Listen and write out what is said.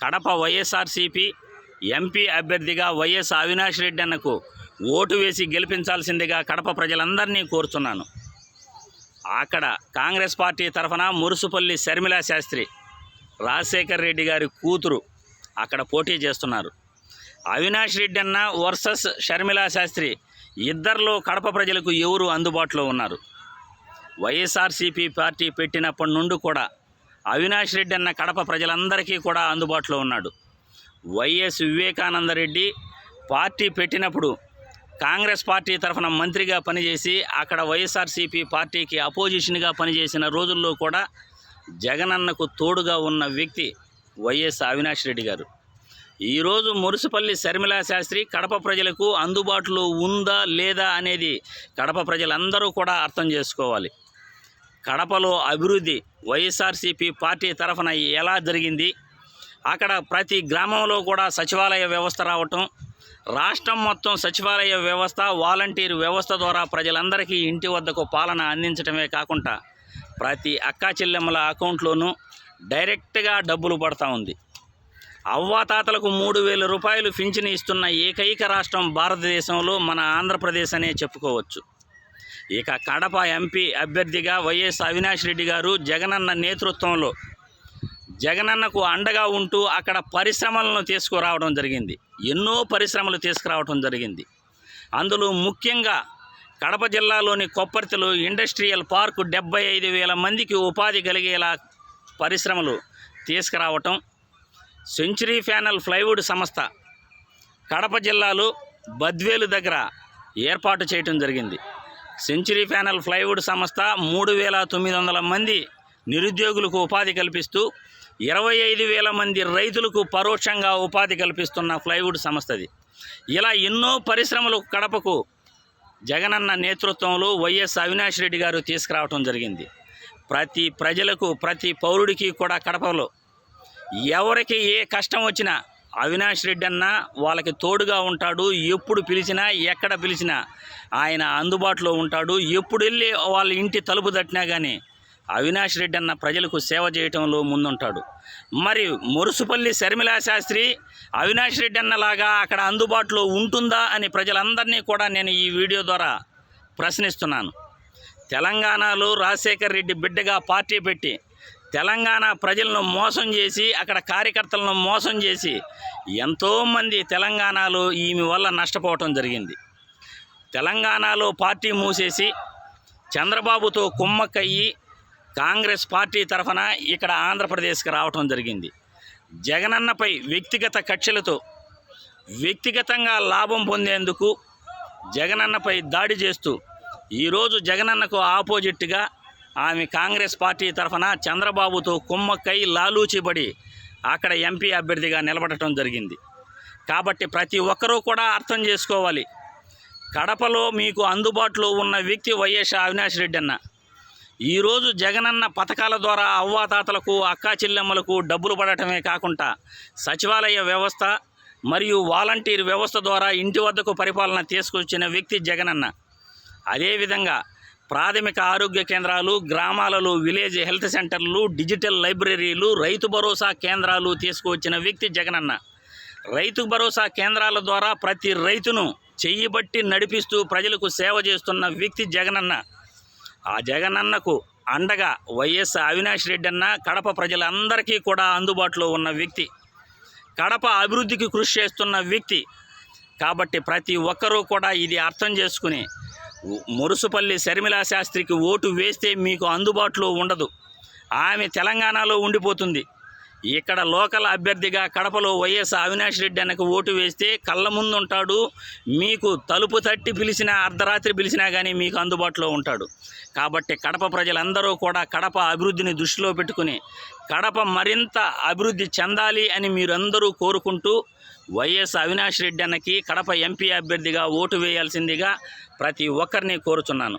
Kadapa YSRCP MP అభ్యర్థిగా YS Avinash Reddy అన్నకు vote వేసి గెలిపించాల్సిందిగా కడప ప్రజలందరినీ కోరుతున్నాను. అక్కడ కాంగ్రెస్ పార్టీ తరఫున మురుసుపల్లి శర్మిలా శాస్త్రి, రాజశేఖర్ రెడ్డి గారి కూతురు అక్కడ పోటీ చేస్తున్నారు. అవినాష్ రెడ్డి అన్న వర్సెస్ షర్మిలా శాస్త్రి, ఇద్దరిలో కడప ప్రజలకు ఎవరు అందుబాటులో ఉన్నారు? వైఎస్ఆర్సీపీ పార్టీ పెట్టినప్పటి నుండి కూడా అవినాష్ రెడ్డి అన్న కడప ప్రజలందరికీ కూడా అందుబాటులో ఉన్నాడు. వైఎస్ వివేకానందరెడ్డి పార్టీ పెట్టినప్పుడు కాంగ్రెస్ పార్టీ తరఫున మంత్రిగా పనిచేసి అక్కడ వైఎస్ఆర్సీపీ పార్టీకి అపోజిషన్గా పనిచేసిన రోజుల్లో కూడా జగనన్నకు తోడుగా ఉన్న వ్యక్తి వైఎస్ అవినాష్ రెడ్డి గారు. ఈరోజు మురుసుపల్లి శర్మిలా శాస్త్రి కడప ప్రజలకు అందుబాటులో ఉందా లేదా అనేది కడప ప్రజలందరూ కూడా అర్థం చేసుకోవాలి. కడపలో అభివృద్ధి వైఎస్ఆర్సీపీ పార్టీ తరఫున ఎలా జరిగింది, అక్కడ ప్రతి గ్రామంలో కూడా సచివాలయ వ్యవస్థ రావటం, రాష్ట్రం మొత్తం సచివాలయ వ్యవస్థ, వాలంటీర్ వ్యవస్థ ద్వారా ప్రజలందరికీ ఇంటి వద్దకు పాలన అందించడమే కాకుండా ప్రతి అక్కా చెల్లెమ్మల అకౌంట్లోనూ డైరెక్ట్గా డబ్బులు పడతా ఉంది. అవ్వాతాతలకు 3,000 రూపాయలు పింఛను ఇస్తున్న ఏకైక రాష్ట్రం భారతదేశంలో మన ఆంధ్రప్రదేశ్ అనే చెప్పుకోవచ్చు. ఇక కడప ఎంపీ అభ్యర్థిగా వైఎస్ అవినాష్ రెడ్డి గారు జగనన్న నేతృత్వంలో జగనన్నకు అండగా ఉంటూ అక్కడ పరిశ్రమలను తీసుకురావడం జరిగింది. ఎన్నో పరిశ్రమలు తీసుకురావడం జరిగింది. అందులో ముఖ్యంగా కడప జిల్లాలోని కొప్పర్తిలో ఇండస్ట్రియల్ పార్కు 75,000 మందికి ఉపాధి కలిగేలా పరిశ్రమలు తీసుకురావటం, సెంచరీ ప్యానల్ ప్లైవుడ్ సంస్థ కడప జిల్లాలో బద్వేలు దగ్గర ఏర్పాటు చేయటం జరిగింది. సెంచరీ ప్యానల్ ప్లైవుడ్ సంస్థ 3,900 మంది నిరుద్యోగులకు ఉపాధి కల్పిస్తూ 25,000 మంది రైతులకు పరోక్షంగా ఉపాధి కల్పిస్తున్న ప్లైవుడ్ సంస్థది. ఇలా ఎన్నో పరిశ్రమలు కడపకు జగనన్న నేతృత్వంలో వైఎస్ అవినాష్ రెడ్డి గారు తీసుకురావటం జరిగింది. ప్రతి ప్రజలకు, ప్రతి పౌరుడికి కూడా కడపలో ఎవరికి ఏ కష్టం వచ్చినా అవినాష్ రెడ్డి అన్న వాళ్ళకి తోడుగా ఉంటాడు. ఎప్పుడు పిలిచినా, ఎక్కడ పిలిచినా ఆయన అందుబాటులో ఉంటాడు. ఎప్పుడు వెళ్ళి వాళ్ళ ఇంటి తలుపు తట్టినా కానీ అవినాష్ రెడ్డి అన్న ప్రజలకు సేవ చేయటంలో ముందుంటాడు. మరి మురుసుపల్లి శర్మిలా శాస్త్రి అవినాష్ రెడ్డి అన్నలాగా అక్కడ అందుబాటులో ఉంటుందా అని ప్రజలందరినీ కూడా నేను ఈ వీడియో ద్వారా ప్రశ్నిస్తున్నాను. తెలంగాణలో రాజశేఖర్ రెడ్డి బిడ్డగా పార్టీ పెట్టి తెలంగాణ ప్రజలను మోసం చేసి, అక్కడ కార్యకర్తలను మోసం చేసి ఎంతోమంది తెలంగాణలో ఈమె వల్ల నష్టపోవటం జరిగింది. తెలంగాణలో పార్టీ మూసేసి చంద్రబాబుతో కుమ్మక్కయ్యి కాంగ్రెస్ పార్టీ తరఫున ఇక్కడ ఆంధ్రప్రదేశ్కి రావటం జరిగింది. జగనన్నపై వ్యక్తిగత కక్షలతో వ్యక్తిగతంగా లాభం పొందేందుకు జగనన్నపై దాడి చేస్తూ ఈరోజు జగనన్నకు ఆపోజిట్గా ఆమె కాంగ్రెస్ పార్టీ తరఫున చంద్రబాబుతో కుమ్మక్కై లాలూచిబడి అక్కడ ఎంపీ అభ్యర్థిగా నిలబడటం జరిగింది. కాబట్టి ప్రతి ఒక్కరూ కూడా అర్థం చేసుకోవాలి. కడపలో మీకు అందుబాటులో ఉన్న వ్యక్తి వైఎస్ అవినాష్ రెడ్డి అన్న. ఈరోజు జగనన్న పథకాల ద్వారా అవ్వాతాతలకు, అక్కా చెల్లెమ్మలకు డబ్బులు పడటమే కాకుండా సచివాలయ వ్యవస్థ మరియు వాలంటీర్ వ్యవస్థ ద్వారా ఇంటి వద్దకు పరిపాలన తీసుకొచ్చిన వ్యక్తి జగనన్న. అదేవిధంగా ప్రాథమిక ఆరోగ్య కేంద్రాలు, గ్రామాలలో విలేజ్ హెల్త్ సెంటర్లు, డిజిటల్ లైబ్రరీలు, రైతు భరోసా కేంద్రాలు తీసుకువచ్చిన వ్యక్తి జగనన్న. రైతు భరోసా కేంద్రాల ద్వారా ప్రతి రైతును చెయ్యిబట్టి నడిపిస్తూ ప్రజలకు సేవ చేస్తున్న వ్యక్తి జగనన్న. ఆ జగనన్నకు అండగా వైఎస్ అవినాష్ రెడ్డి అన్న కడప ప్రజలందరికీ కూడా అందుబాటులో ఉన్న వ్యక్తి, కడప అభివృద్ధికి కృషి చేస్తున్న వ్యక్తి. కాబట్టి ప్రతి ఒక్కరూ కూడా ఇది అర్థం చేసుకుని మురుసుపల్లి శర్మిలా శాస్త్రికి ఓటు వేస్తే మీకు అందుబాటులో ఉండదు. ఆమె తెలంగాణలో ఉండిపోతుంది. ఇక్కడ లోకల్ అభ్యర్థిగా కడపలో వైఎస్ అవినాష్ రెడ్డి అన్నకు ఓటు వేస్తే కళ్ళ ముందు ఉంటాడు. మీకు తలుపు తట్టి పిలిచినా, అర్ధరాత్రి పిలిచినా కానీ మీకు అందుబాటులో ఉంటాడు. కాబట్టి కడప ప్రజలందరూ కూడా కడప అభివృద్ధిని దృష్టిలో పెట్టుకుని కడప మరింత అభివృద్ధి చెందాలి అని మీరందరూ కోరుకుంటూ వైఎస్ అవినాష్ రెడ్డి అన్నకి కడప ఎంపీ అభ్యర్థిగా ఓటు వేయాల్సిందిగా ప్రతి ఒక్కరిని కోరుచున్నాను.